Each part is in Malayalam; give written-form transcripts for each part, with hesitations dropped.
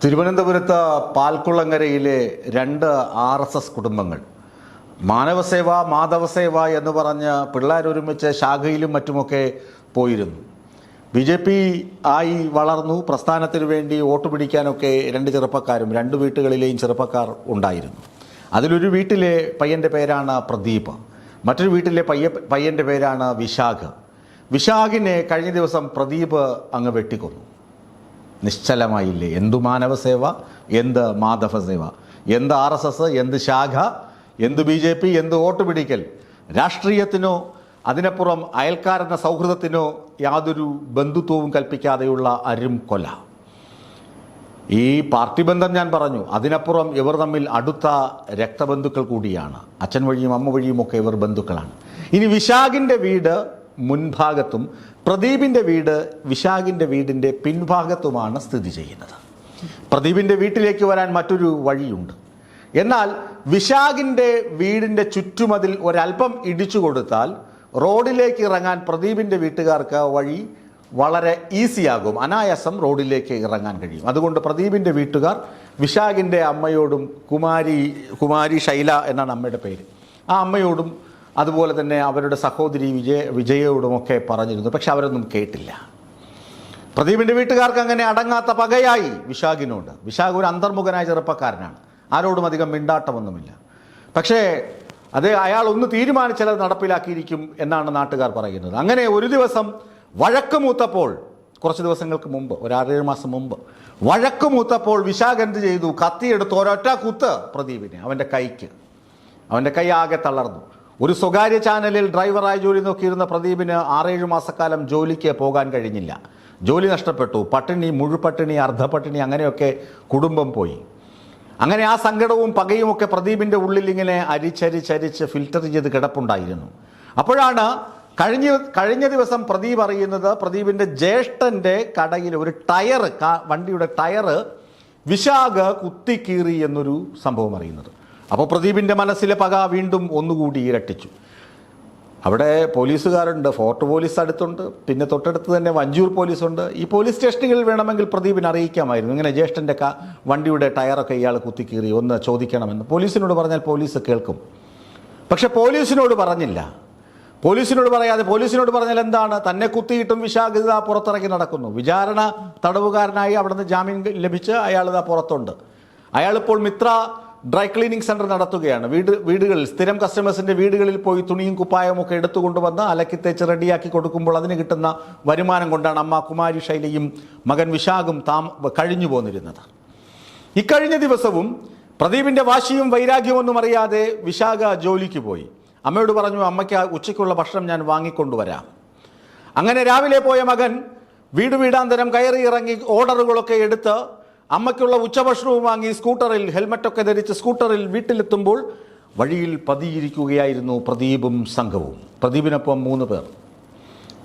തിരുവനന്തപുരത്ത് പാൽക്കുളങ്ങരയിലെ രണ്ട് RSS കുടുംബങ്ങൾ മാനവസേവ മാധവസേവ എന്ന് പറഞ്ഞ് പിള്ളേരൊരുമിച്ച് ശാഖയിലും മറ്റുമൊക്കെ പോയിരുന്നു. BJP ആയി വളർന്നു. പ്രസ്ഥാനത്തിന് വേണ്ടി വോട്ട് പിടിക്കാനൊക്കെ രണ്ട് ചെറുപ്പക്കാരും രണ്ട് വീട്ടുകളിലെയും ചെറുപ്പക്കാർ ഉണ്ടായിരുന്നു. അതിലൊരു വീട്ടിലെ പയ്യൻ്റെ പേരാണ് പ്രദീപ്, മറ്റൊരു വീട്ടിലെ പയ്യൻ്റെ പേരാണ് വിശാഖ്. വിശാഖിനെ കഴിഞ്ഞ ദിവസം പ്രദീപ് അങ്ങ് വെട്ടിക്കൊന്നു. നിശ്ചലമായില്ലേ? എന്തു മാനവസേവ, എന്ത് മാധവസേവ, എന്ത് RSS, എന്ത് ശാഖ, എന്ത് BJP, എന്ത് വോട്ട് പിടിക്കൽ. രാഷ്ട്രീയത്തിനോ അതിനപ്പുറം അയൽക്കാരെന്ന സൗഹൃദത്തിനോ യാതൊരു ബന്ധുത്വവും കൽപ്പിക്കാതെയുള്ള അരും കൊല. ഈ പാർട്ടി ബന്ധം ഞാൻ പറഞ്ഞു, അതിനപ്പുറം ഇവർ തമ്മിൽ അടുത്ത രക്തബന്ധുക്കൾ കൂടിയാണ്. അച്ഛൻ വഴിയും അമ്മ വഴിയും ഒക്കെ ഇവർ ബന്ധുക്കളാണ്. ഇനി വിശാഖിൻ്റെ വീട് മുൻഭാഗത്തും പ്രദീപിൻ്റെ വീട് വിശാഖിൻ്റെ വീടിൻ്റെ പിൻഭാഗത്തുമാണ് സ്ഥിതി ചെയ്യുന്നത്. പ്രദീപിൻ്റെ വീട്ടിലേക്ക് വരാൻ മറ്റൊരു വഴിയുണ്ട്. എന്നാൽ വിശാഖിൻ്റെ വീടിൻ്റെ ചുറ്റുമതിൽ ഒരല്പം ഇടിച്ചു കൊടുത്താൽ റോഡിലേക്ക് ഇറങ്ങാൻ പ്രദീപിൻ്റെ വീട്ടുകാർക്ക് വഴി വളരെ ഈസിയാകും. അനായാസം റോഡിലേക്ക് ഇറങ്ങാൻ കഴിയും. അതുകൊണ്ട് പ്രദീപിൻ്റെ വീട്ടുകാർ വിശാഖിൻ്റെ അമ്മയോടും കുമാരി ശൈല എന്നാണ് അമ്മയുടെ പേര്, ആ അമ്മയോടും അതുപോലെ തന്നെ അവരുടെ സഹോദരി വിജയയോടുമൊക്കെ പറഞ്ഞിരുന്നു. പക്ഷെ അവരൊന്നും കേട്ടില്ല. പ്രദീപിൻ്റെ വീട്ടുകാർക്ക് അങ്ങനെ അടങ്ങാത്ത പകയായി വിശാഖിനോട്. വിശാഖ് ഒരു അന്തർമുഖനായ ചെറുപ്പക്കാരനാണ്, ആരോടും അധികം മിണ്ടാട്ടമൊന്നുമില്ല. പക്ഷേ അയാൾ ഒന്ന് തീരുമാനിച്ചത് നടപ്പിലാക്കിയിരിക്കും എന്നാണ് നാട്ടുകാർ പറയുന്നത്. അങ്ങനെ ഒരു ദിവസം വഴക്ക് മൂത്തപ്പോൾ, കുറച്ച് ദിവസങ്ങൾക്ക് മുമ്പ്, ഒരു 6-7 മാസം മുമ്പ് വഴക്ക് മൂത്തപ്പോൾ വിശാഖ് എന്ത് ചെയ്തു? കത്തിയെടുത്ത് ഒരൊറ്റ കുത്ത് പ്രദീപിനെ, അവൻ്റെ കൈ ആകെ തളർന്നു. ഒരു സ്വകാര്യ ചാനലിൽ ഡ്രൈവറായി ജോലി നോക്കിയിരുന്ന പ്രദീപിന് 6-7 മാസക്കാലം ജോലിക്ക് പോകാൻ കഴിഞ്ഞില്ല. ജോലി നഷ്ടപ്പെട്ടു. പട്ടിണി, മുഴുപട്ടിണി, അർദ്ധപട്ടിണി, അങ്ങനെയൊക്കെ കുടുംബം പോയി. അങ്ങനെ ആ സങ്കടവും പകയും ഒക്കെ പ്രദീപിൻ്റെ ഉള്ളിൽ ഇങ്ങനെ അരിച്ചരിച്ചരിച്ച് ഫിൽറ്റർ ചെയ്ത് കിടപ്പുണ്ടായിരുന്നു. അപ്പോഴാണ് കഴിഞ്ഞ ദിവസം പ്രദീപ് അറിയുന്നത്, പ്രദീപിൻ്റെ ജ്യേഷ്ഠൻ്റെ കടയിൽ ഒരു വണ്ടിയുടെ ടയറ് വിശാഖ് കുത്തിക്കീറി എന്നൊരു സംഭവം അറിയുന്നത്. അപ്പോൾ പ്രദീപിൻ്റെ മനസ്സിലെ പക വീണ്ടും ഒന്നുകൂടി ഇരട്ടിച്ചു. അവിടെ പോലീസുകാരുണ്ട്, ഫോർട്ട് പോലീസ് അടുത്തുണ്ട്, പിന്നെ തൊട്ടടുത്ത് തന്നെ വഞ്ചൂർ പോലീസുണ്ട്. ഈ പോലീസ് സ്റ്റേഷനുകളിൽ വേണമെങ്കിൽ പ്രദീപിനെ അറിയിക്കാമായിരുന്നു, ഇങ്ങനെ ജ്യേഷ്ഠൻ്റെ വണ്ടിയുടെ ടയറൊക്കെ ഇയാൾ കുത്തിക്കീറി, ഒന്ന് ചോദിക്കണമെന്ന്. പോലീസിനോട് പറഞ്ഞാൽ പോലീസ് കേൾക്കും. പക്ഷെ പോലീസിനോട് പറഞ്ഞില്ല. പോലീസിനോട് പറഞ്ഞാൽ എന്താണ്? തന്നെ കുത്തിയിട്ടും വിശാഖ് ഇതാ പുറത്തിറങ്ങി നടക്കുന്നു. വിചാരണ തടവുകാരനായി അവിടെ നിന്ന് ജാമ്യം ലഭിച്ച് അയാൾ ഇതാ പുറത്തുണ്ട്. അയാളിപ്പോൾ മിത്ര ഡ്രൈ ക്ലീനിങ് സെൻറ്റർ നടത്തുകയാണ്. വീടുകളിൽ സ്ഥിരം കസ്റ്റമേഴ്സിൻ്റെ വീടുകളിൽ പോയി തുണിയും കുപ്പായവും ഒക്കെ എടുത്തുകൊണ്ടുവന്ന് അലക്കി തേച്ച് റെഡിയാക്കി കൊടുക്കുമ്പോൾ അതിന് കിട്ടുന്ന വരുമാനം കൊണ്ടാണ് അമ്മ കുമാരി ശൈലയും മകൻ വിശാഖും കഴിഞ്ഞു പോന്നിരുന്നത്. ഇക്കഴിഞ്ഞ ദിവസവും പ്രദീപിൻ്റെ വാശിയും വൈരാഗ്യമൊന്നും അറിയാതെ വിശാഖ ജോലിക്ക് പോയി. അമ്മയോട് പറഞ്ഞു, അമ്മയ്ക്ക് ഉച്ചയ്ക്കുള്ള ഭക്ഷണം ഞാൻ വാങ്ങിക്കൊണ്ടുവരാം. അങ്ങനെ രാവിലെ പോയ മകൻ വീടാന്തരം കയറി ഇറങ്ങി ഓർഡറുകളൊക്കെ എടുത്ത് അമ്മയ്ക്കുള്ള ഉച്ചഭക്ഷണവും വാങ്ങി സ്കൂട്ടറിൽ, ഹെൽമറ്റൊക്കെ ധരിച്ച് സ്കൂട്ടറിൽ വീട്ടിലെത്തുമ്പോൾ വഴിയിൽ പതിയിരിക്കുകയായിരുന്നു പ്രദീപും സംഘവും. പ്രദീപിനൊപ്പം 3 പേർ.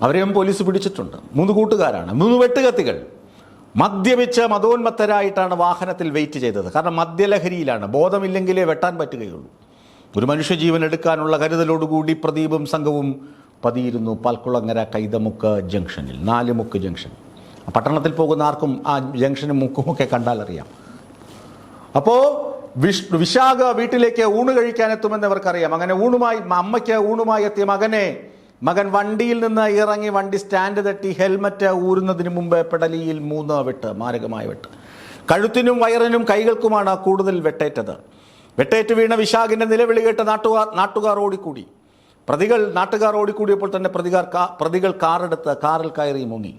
അവരെയും പോലീസ് പിടിച്ചിട്ടുണ്ട്. 3 കൂട്ടുകാരാണ്, 3 വെട്ടുകത്തികൾ. മദ്യപിച്ച് മതോന്മത്തരായിട്ടാണ് വാഹനത്തിൽ വെയിറ്റ് ചെയ്തത്. കാരണം മദ്യലഹരിയിലാണ്, ബോധമില്ലെങ്കിലേ വെട്ടാൻ പറ്റുകയുള്ളൂ. ഒരു മനുഷ്യജീവൻ എടുക്കാനുള്ള കരുതലോടുകൂടി പ്രദീപും സംഘവും പതിയിരുന്നു പാൽക്കുളങ്ങര കൈതമുക്ക് ജംഗ്ഷനിൽ. 4 മുക്ക് ജംഗ്ഷൻ. പട്ടണത്തിൽ പോകുന്ന ആർക്കും ആ ജംഗ്ഷനും മുക്കുമൊക്കെ കണ്ടാൽ അറിയാം. അപ്പോൾ വിശാഖ് വീട്ടിലേക്ക് ഊണ് കഴിക്കാൻ എത്തുമെന്ന് അവർക്കറിയാം. അങ്ങനെ അമ്മയ്ക്ക് ഊണുമായി എത്തിയ മകൻ വണ്ടിയിൽ നിന്ന് ഇറങ്ങി വണ്ടി സ്റ്റാൻഡ് തട്ടി ഹെൽമറ്റ് ഊരുന്നതിന് മുമ്പ് പെടലിയിൽ 3 വെട്ട്, മാരകമായ വെട്ട്. കഴുത്തിനും വയറിനും കൈകൾക്കുമാണ് കൂടുതൽ വെട്ടേറ്റത്. വെട്ടേറ്റ് വീണ വിശാഖിൻ്റെ നിലവിളി കേട്ട് നാട്ടുകാർ ഓടിക്കൂടി. നാട്ടുകാർ ഓടിക്കൂടിയപ്പോൾ തന്നെ പ്രതികൾ കാറിൽ കയറി മുങ്ങി.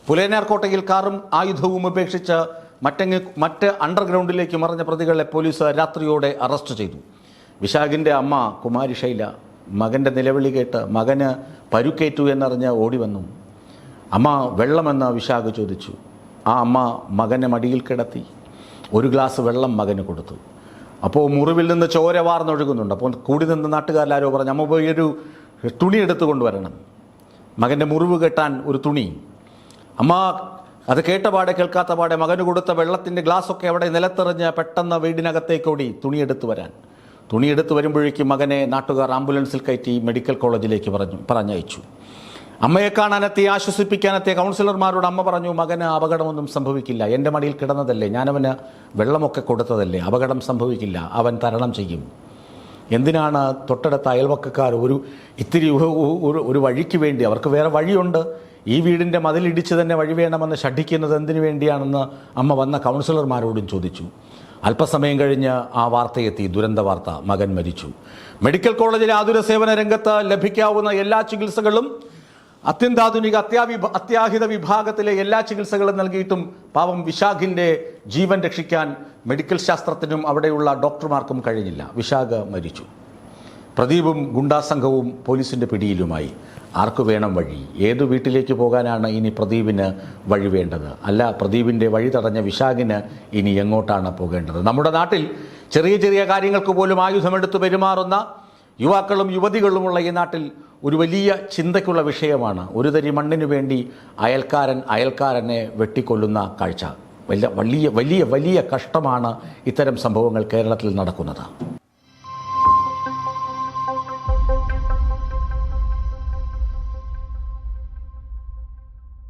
പുലേനാർകോട്ടയിൽ കാറും ആയുധവും ഉപേക്ഷിച്ച് മറ്റ് അണ്ടർഗ്രൗണ്ടിലേക്ക് മറഞ്ഞ പ്രതികളെ പോലീസ് രാത്രിയോടെ അറസ്റ്റ് ചെയ്തു. വിശാഖിൻ്റെ അമ്മ കുമാരി ശൈല മകൻ്റെ നിലവിളി കേട്ട് മകന് പരുക്കേറ്റു എന്നറിഞ്ഞ് ഓടി വന്നു. അമ്മ വെള്ളമെന്ന് വിശാഖ് ചോദിച്ചു. ആ അമ്മ മകനെ മടിയിൽ കിടത്തി 1 ഗ്ലാസ് വെള്ളം മകന് കൊടുത്തു. അപ്പോൾ മുറിവിൽ നിന്ന് ചോര വാർന്നൊഴുകുന്നുണ്ട്. അപ്പോൾ കൂടി നിന്ന് നാട്ടുകാരെല്ലാവരോ പറഞ്ഞു, അമ്മ പോയി ഒരു തുണി എടുത്തു കൊണ്ടുവരണം, മകൻ്റെ മുറിവ് കെട്ടാൻ ഒരു തുണി. അമ്മ അത് കേട്ടപാടെ കേൾക്കാത്ത പാടെ മകന് കൊടുത്ത വെള്ളത്തിൻ്റെ ഗ്ലാസ്സൊക്കെ അവിടെ നിലത്തെറിഞ്ഞ് പെട്ടെന്ന് വീടിനകത്തേക്കോടി തുണിയെടുത്ത് വരുമ്പോഴേക്കും മകനെ നാട്ടുകാർ ആംബുലൻസിൽ കയറ്റി മെഡിക്കൽ കോളേജിലേക്ക് പറഞ്ഞയച്ചു. അമ്മയെ കാണാനെത്തി ആശ്വസിപ്പിക്കാനെത്തിയ കൗൺസിലർമാരോട് അമ്മ പറഞ്ഞു, മകന് അപകടമൊന്നും സംഭവിക്കില്ല, എൻ്റെ മടിയിൽ കിടന്നതല്ലേ, ഞാനവന് വെള്ളമൊക്കെ കൊടുത്തതല്ലേ, അപകടം സംഭവിക്കില്ല, അവൻ തരണം ചെയ്യും. എന്തിനാണ് തൊട്ടടുത്ത അയൽവക്കക്കാർ ഇത്തിരി ഒരു വഴിക്ക് വേണ്ടി, അവർക്ക് വേറെ വഴിയുണ്ട്, ഈ വീടിൻ്റെ മതിലിടിച്ച് തന്നെ വഴി വേണമെന്ന് ശഠിക്കുന്നത് എന്തിനു വേണ്ടിയാണെന്ന് അമ്മ വന്ന കൗൺസിലർമാരോടും ചോദിച്ചു. അല്പസമയം കഴിഞ്ഞ് ആ വാർത്തയെത്തി, ദുരന്ത വാർത്ത, മകൻ മരിച്ചു. മെഡിക്കൽ കോളേജിലെ ആതുര സേവന രംഗത്ത് ലഭിക്കാവുന്ന എല്ലാ ചികിത്സകളും, അത്യന്താധുനിക അത്യാഹിത വിഭാഗത്തിലെ എല്ലാ ചികിത്സകളും നൽകിയിട്ടും പാവം വിശാഖിൻ്റെ ജീവൻ രക്ഷിക്കാൻ മെഡിക്കൽ ശാസ്ത്രത്തിനും അവിടെയുള്ള ഡോക്ടർമാർക്കും കഴിഞ്ഞില്ല. വിശാഖ് മരിച്ചു. പ്രദീപും ഗുണ്ടാസംഘവും പോലീസിൻ്റെ പിടിയിലുമായി. ആർക്കു വേണം വഴി? ഏതു വീട്ടിലേക്ക് പോകാനാണ് ഇനി പ്രദീപിന് വഴി വേണ്ടത്? അല്ല, പ്രദീപിൻ്റെ വഴി തടഞ്ഞ വിശാഖിന് ഇനി എങ്ങോട്ടാണ് പോകേണ്ടത്? നമ്മുടെ നാട്ടിൽ ചെറിയ ചെറിയ കാര്യങ്ങൾക്ക് പോലും ആയുധമെടുത്ത് പെരുമാറുന്ന യുവാക്കളും യുവതികളുമുള്ള ഈ നാട്ടിൽ ഒരു വലിയ ചിന്തയ്ക്കുള്ള വിഷയമാണ് ഒരു തരി മണ്ണിനു വേണ്ടി അയൽക്കാരനെ വെട്ടിക്കൊല്ലുന്ന കാഴ്ച. വലിയ വലിയ വലിയ വലിയ കഷ്ടമാണ് ഇത്തരം സംഭവങ്ങൾ കേരളത്തിൽ നടക്കുന്നത്.